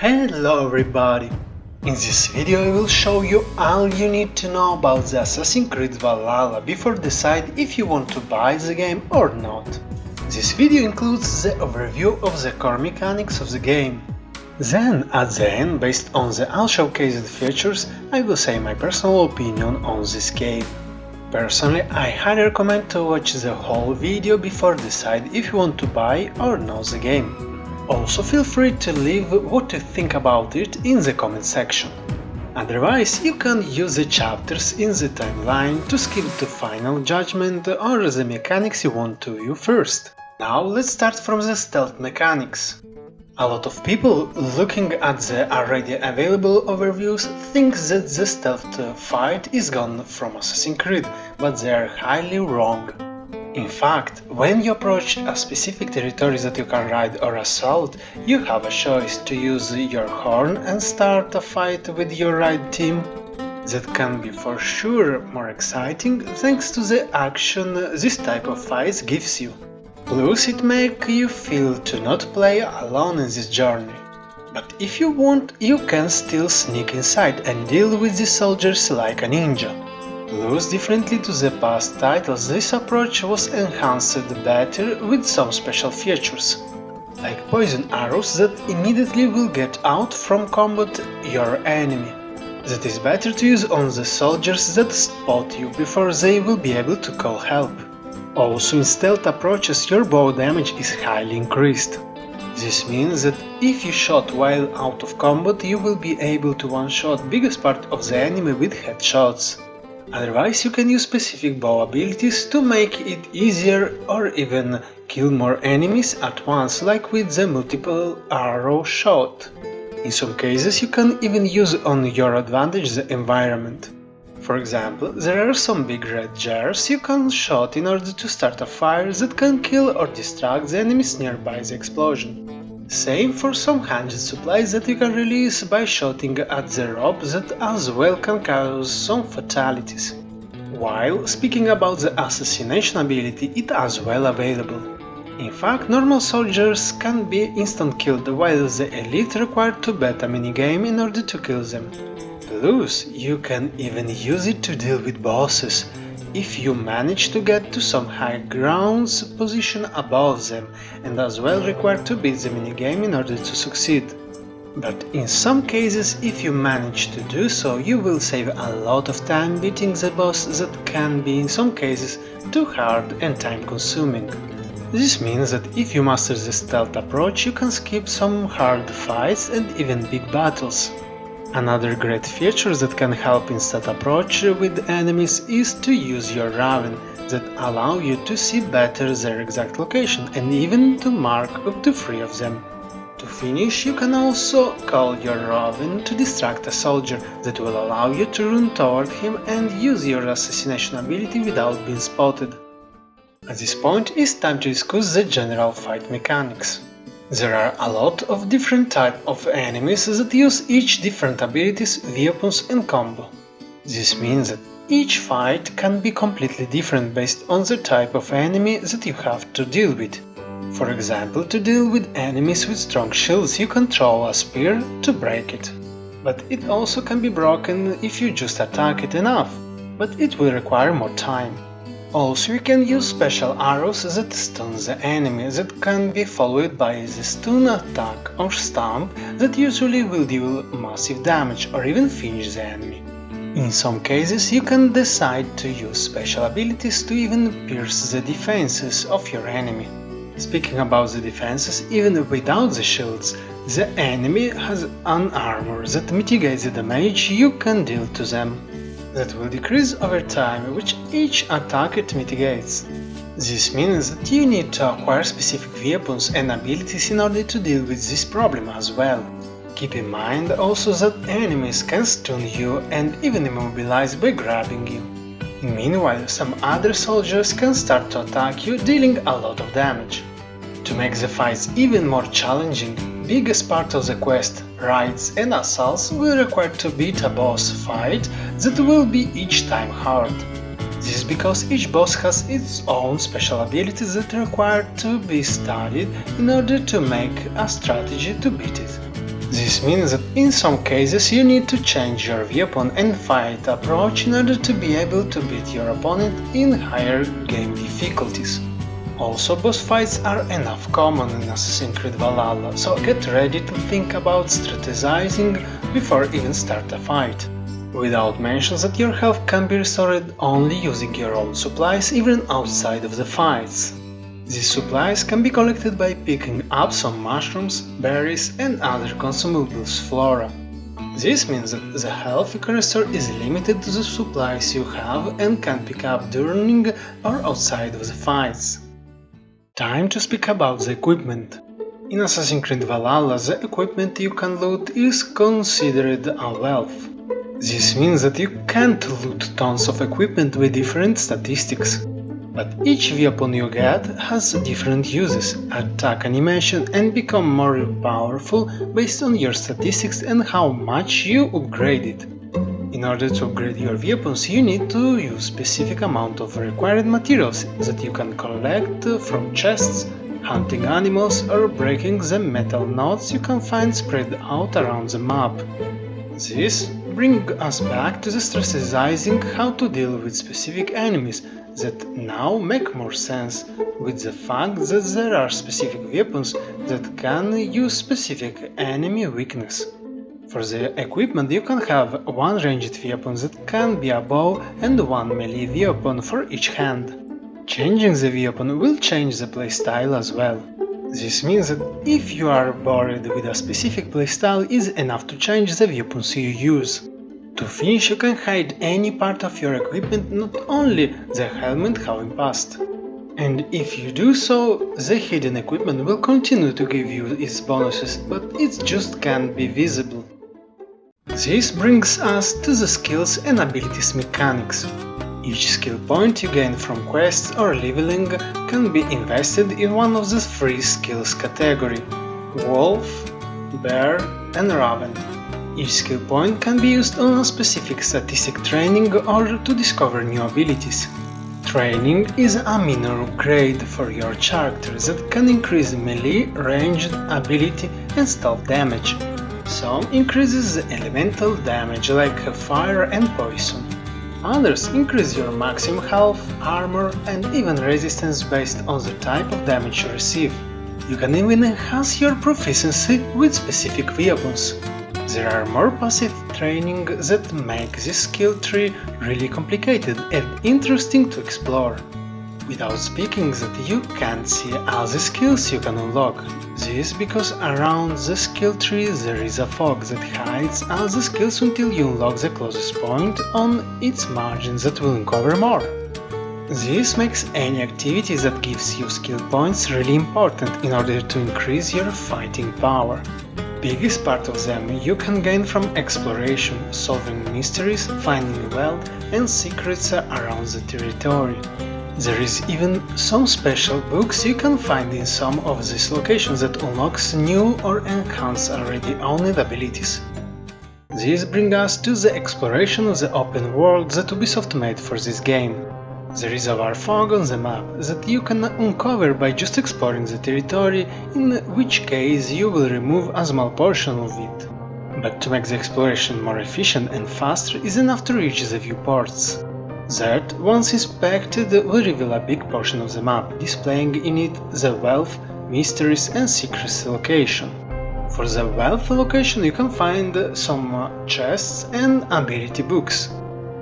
Hello everybody! In this video I will show you all you need to know about the Assassin's Creed Valhalla before decide if you want to buy the game or not. This video includes the overview of the core mechanics of the game. Then at the end, based on the all showcased features, I will say my personal opinion on this game. Personally, I highly recommend to watch the whole video before decide if you want to buy or not the game. Also feel free to leave what you think about it in the comment section. Otherwise, you can use the chapters in the timeline to skip to final judgment or the mechanics you want to view first. Now let's start from the stealth mechanics. A lot of people looking at the already available overviews think that the stealth fight is gone from Assassin's Creed, but they are highly wrong. In fact, when you approach a specific territory that you can ride or assault, you have a choice to use your horn and start a fight with your ride team. That can be for sure more exciting thanks to the action this type of fights gives you. Plus, it makes you feel to not play alone in this journey. But if you want, you can still sneak inside and deal with the soldiers like a ninja. Plus, differently to the past titles, this approach was enhanced better with some special features, like poison arrows that immediately will get out from combat your enemy. That is better to use on the soldiers that spot you before they will be able to call help. Also, in stealth approaches your bow damage is highly increased. This means that if you shot while out of combat, you will be able to one-shot biggest part of the enemy with headshots. Otherwise, you can use specific bow abilities to make it easier or even kill more enemies at once, like with the multiple arrow shot. In some cases, you can even use on your advantage the environment. For example, there are some big red jars you can shot in order to start a fire that can kill or distract the enemies nearby the explosion. Same for some handed supplies that you can release by shooting at the rope that as well can cause some fatalities. While speaking about the assassination ability, it as well available. In fact, normal soldiers can be instant killed while the elite require to bet a minigame in order to kill them. Plus, you can even use it to deal with bosses, if you manage to get to some high grounds position above them, and as well require to beat the minigame in order to succeed. But in some cases, if you manage to do so, you will save a lot of time beating the boss that can be in some cases too hard and time consuming. This means that if you master the stealth approach, you can skip some hard fights and even big battles. Another great feature that can help in stealth approach with enemies is to use your raven that allow you to see better their exact location and even to mark up to 3 of them. To finish, you can also call your raven to distract a soldier that will allow you to run toward him and use your assassination ability without being spotted. At this point, it's time to discuss the general fight mechanics. There are a lot of different types of enemies that use each different abilities, weapons and combo. This means that each fight can be completely different based on the type of enemy that you have to deal with. For example, to deal with enemies with strong shields, you can throw a spear to break it. But it also can be broken if you just attack it enough, but it will require more time. Also, you can use special arrows that stun the enemy that can be followed by the stun attack or stomp that usually will deal massive damage or even finish the enemy. In some cases, you can decide to use special abilities to even pierce the defenses of your enemy. Speaking about the defenses, even without the shields, the enemy has an armor that mitigates the damage you can deal to them. That will decrease over time, which each attack it mitigates. This means that you need to acquire specific weapons and abilities in order to deal with this problem as well. Keep in mind also that enemies can stun you and even immobilize by grabbing you. Meanwhile, some other soldiers can start to attack you, dealing a lot of damage. To make the fights even more challenging, biggest part of the quest, raids and assaults will require to beat a boss fight that will be each time hard. This is because each boss has its own special abilities that require to be studied in order to make a strategy to beat it. This means that in some cases you need to change your weapon and fight approach in order to be able to beat your opponent in higher game difficulties. Also, boss fights are enough common in Assassin's Creed Valhalla, so get ready to think about strategizing before even start a fight. Without mentions that your health can be restored only using your own supplies even outside of the fights. These supplies can be collected by picking up some mushrooms, berries and other consumables flora. This means that the health you can restore is limited to the supplies you have and can pick up during or outside of the fights. Time to speak about the equipment. In Assassin's Creed Valhalla, the equipment you can loot is considered a wealth. This means that you can't loot tons of equipment with different statistics. But each weapon you get has different uses, attack animation and become more powerful based on your statistics and how much you upgrade it. In order to upgrade your weapons, you need to use specific amount of required materials that you can collect from chests, hunting animals or breaking the metal nodes you can find spread out around the map. This brings us back to the strategizing how to deal with specific enemies that now make more sense with the fact that there are specific weapons that can use specific enemy weakness. For the equipment you can have one ranged weapon that can be a bow and one melee weapon for each hand. Changing the weapon will change the playstyle as well. This means that if you are bored with a specific playstyle, it is enough to change the weapons you use. To finish, you can hide any part of your equipment, not only the helmet having passed. And if you do so, the hidden equipment will continue to give you its bonuses, but it just can't be visible. This brings us to the skills and abilities mechanics. Each skill point you gain from quests or leveling can be invested in one of the three skills category: Wolf, Bear and Raven. Each skill point can be used on a specific statistic training or to discover new abilities. Training is a minor upgrade for your character that can increase melee, ranged, ability and stealth damage. Some increases the elemental damage like fire and poison. Others increase your maximum health, armor and even resistance based on the type of damage you receive. You can even enhance your proficiency with specific weapons. There are more passive training that make this skill tree really complicated and interesting to explore. Without speaking that you can't see all the skills you can unlock. This because around the skill tree there is a fog that hides all the skills until you unlock the closest point on its margin that will uncover more. This makes any activity that gives you skill points really important in order to increase your fighting power. Biggest part of them you can gain from exploration, solving mysteries, finding wealth and secrets around the territory. There is even some special books you can find in some of these locations that unlocks new or enhance already owned abilities. This brings us to the exploration of the open world that Ubisoft made for this game. There is a war fog on the map that you can uncover by just exploring the territory, in which case you will remove a small portion of it. But to make the exploration more efficient and faster is enough to reach the viewports. That, once inspected, will reveal a big portion of the map, displaying in it the wealth, mysteries and secrets location. For the wealth location you can find some chests and ability books.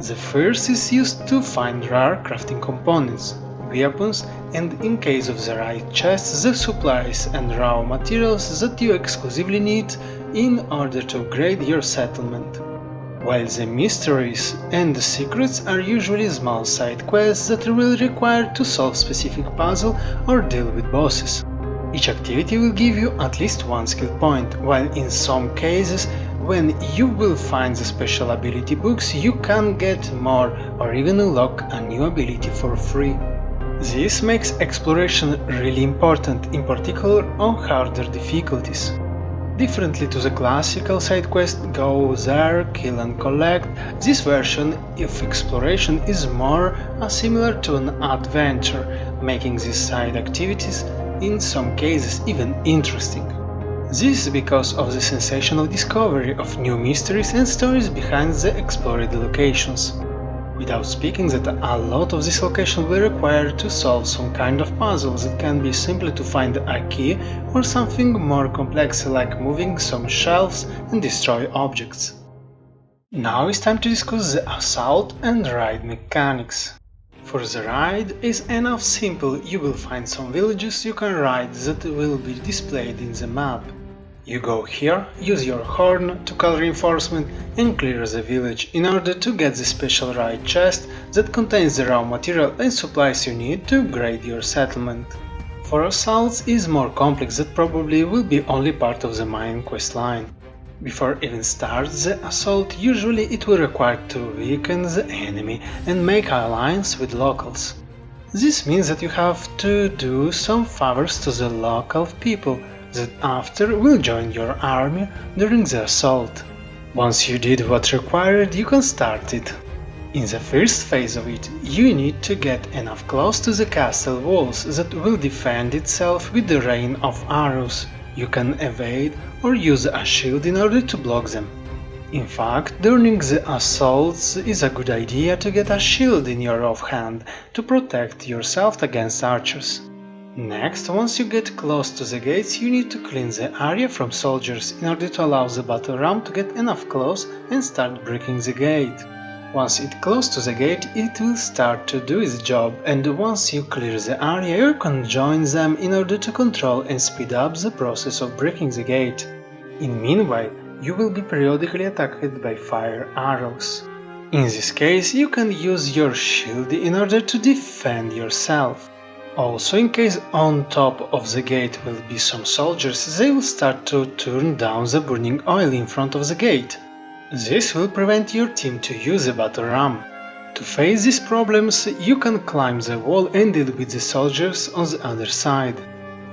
The first is used to find rare crafting components, weapons and, in case of the right chests, the supplies and raw materials that you exclusively need in order to upgrade your settlement. While the mysteries and the secrets are usually small side quests that will require to solve specific puzzle or deal with bosses. Each activity will give you at least one skill point, while in some cases, when you will find the special ability books, you can get more or even unlock a new ability for free. This makes exploration really important, in particular on harder difficulties. Differently to the classical side quest go there, kill and collect, this version of exploration is more similar to an adventure, making these side activities in some cases even interesting. This is because of the sensational discovery of new mysteries and stories behind the explored locations. Without speaking that a lot of these locations will require to solve some kind of puzzles that can be simply to find a key or something more complex like moving some shelves and destroy objects. Now it's time to discuss the assault and ride mechanics. For the ride is enough simple, you will find some villages you can ride that will be displayed in the map. You go here, use your horn to call reinforcement and clear the village in order to get the special ride chest that contains the raw material and supplies you need to upgrade your settlement. For assaults is more complex that probably will be only part of the main quest line. Before even starts the assault, usually it will require to weaken the enemy and make alliance with locals. This means that you have to do some favors to the local people that after will join your army during the assault. Once you did what required, you can start it. In the first phase of it, you need to get enough close to the castle walls that will defend itself with the rain of arrows. You can evade or use a shield in order to block them. In fact, during the assaults is a good idea to get a shield in your offhand to protect yourself against archers. Next, once you get close to the gates, you need to clean the area from soldiers in order to allow the battle ram to get enough close and start breaking the gate. Once it's close to the gate, it will start to do its job, and once you clear the area, you can join them in order to control and speed up the process of breaking the gate. In meanwhile, you will be periodically attacked by fire arrows. In this case, you can use your shield in order to defend yourself. Also, in case on top of the gate will be some soldiers, they will start to turn down the burning oil in front of the gate. This will prevent your team to use a battle ram. To face these problems, you can climb the wall and deal with the soldiers on the other side.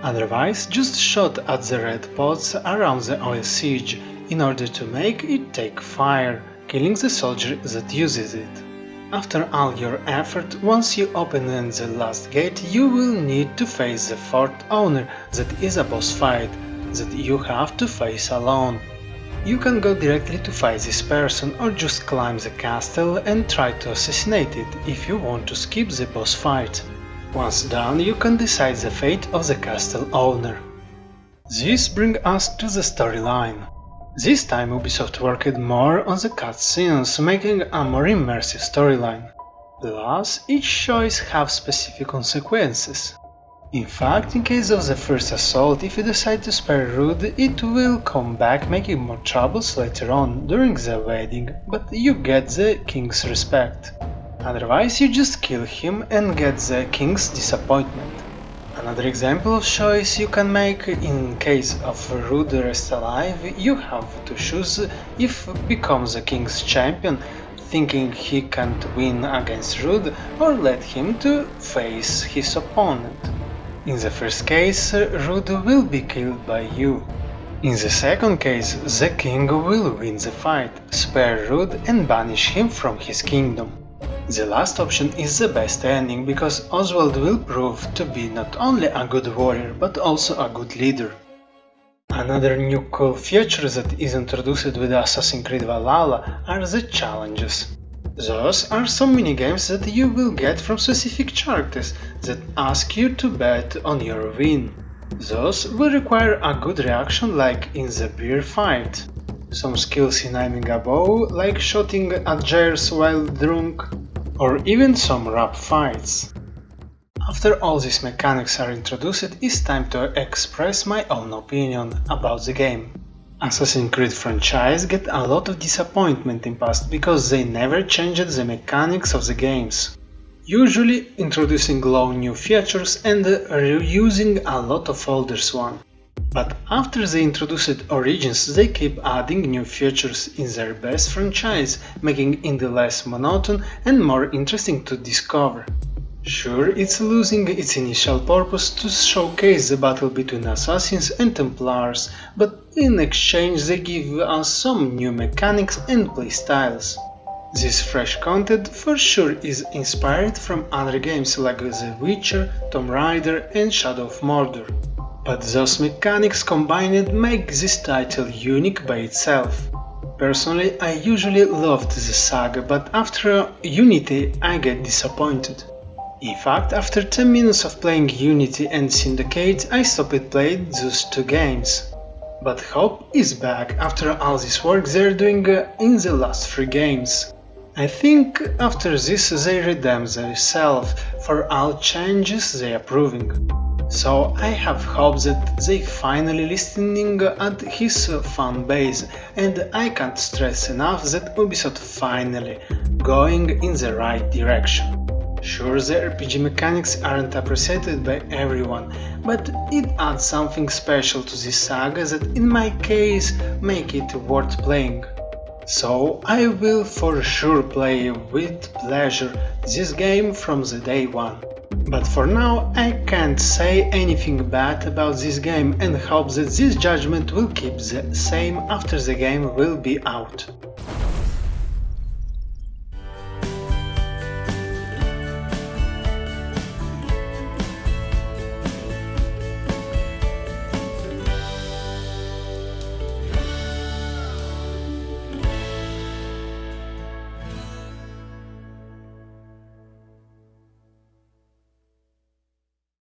Otherwise, just shoot at the red pots around the oil siege in order to make it take fire, killing the soldier that uses it. After all your effort, once you open the last gate, you will need to face the fort owner that is a boss fight that you have to face alone. You can go directly to fight this person or just climb the castle and try to assassinate it if you want to skip the boss fight. Once done, you can decide the fate of the castle owner. This brings us to the storyline. This time Ubisoft worked more on the cutscenes, making a more immersive storyline. Plus, each choice has specific consequences. In fact, in case of the first assault, if you decide to spare Rude, it will come back making more troubles later on during the wedding, but you get the king's respect. Otherwise, you just kill him and get the king's disappointment. Another example of choice you can make in case of Rude rest alive, you have to choose if become the king's champion, thinking he can't win against Rude, or let him to face his opponent. In the first case, Rude will be killed by you. In the second case, the king will win the fight, spare Rude and banish him from his kingdom. The last option is the best ending, because Oswald will prove to be not only a good warrior, but also a good leader. Another new cool feature that is introduced with Assassin's Creed Valhalla are the challenges. Those are some minigames that you will get from specific characters that ask you to bet on your win. Those will require a good reaction like in the beer fight, some skills in aiming a bow like shooting at gyres while drunk, or even some rap fights. After all these mechanics are introduced, it's time to express my own opinion about the game. Assassin's Creed franchise get a lot of disappointment in past because they never changed the mechanics of the games, usually introducing low new features and reusing a lot of older ones. But after they introduced Origins, they keep adding new features in their best franchise, making it less monotonous and more interesting to discover. Sure, it's losing its initial purpose to showcase the battle between assassins and templars, but in exchange they give us some new mechanics and playstyles. This fresh content for sure is inspired from other games like The Witcher, Tomb Raider and Shadow of Mordor. but those mechanics combined make this title unique by itself. Personally, I usually loved the saga, but after Unity I get disappointed. In fact, after 10 minutes of playing Unity and Syndicate, I stopped playing those two games. But hope is back after all this work they're doing in the last 3 games. I think after this they redeem themselves for all changes they are proving. So I have hope that they finally listening at his fan base, and I can't stress enough that Ubisoft finally going in the right direction. Sure, the RPG mechanics aren't appreciated by everyone, but it adds something special to this saga that in my case make it worth playing. So I will for sure play with pleasure this game from the day one. But for now I can't say anything bad about this game and hope that this judgment will keep the same after the game will be out.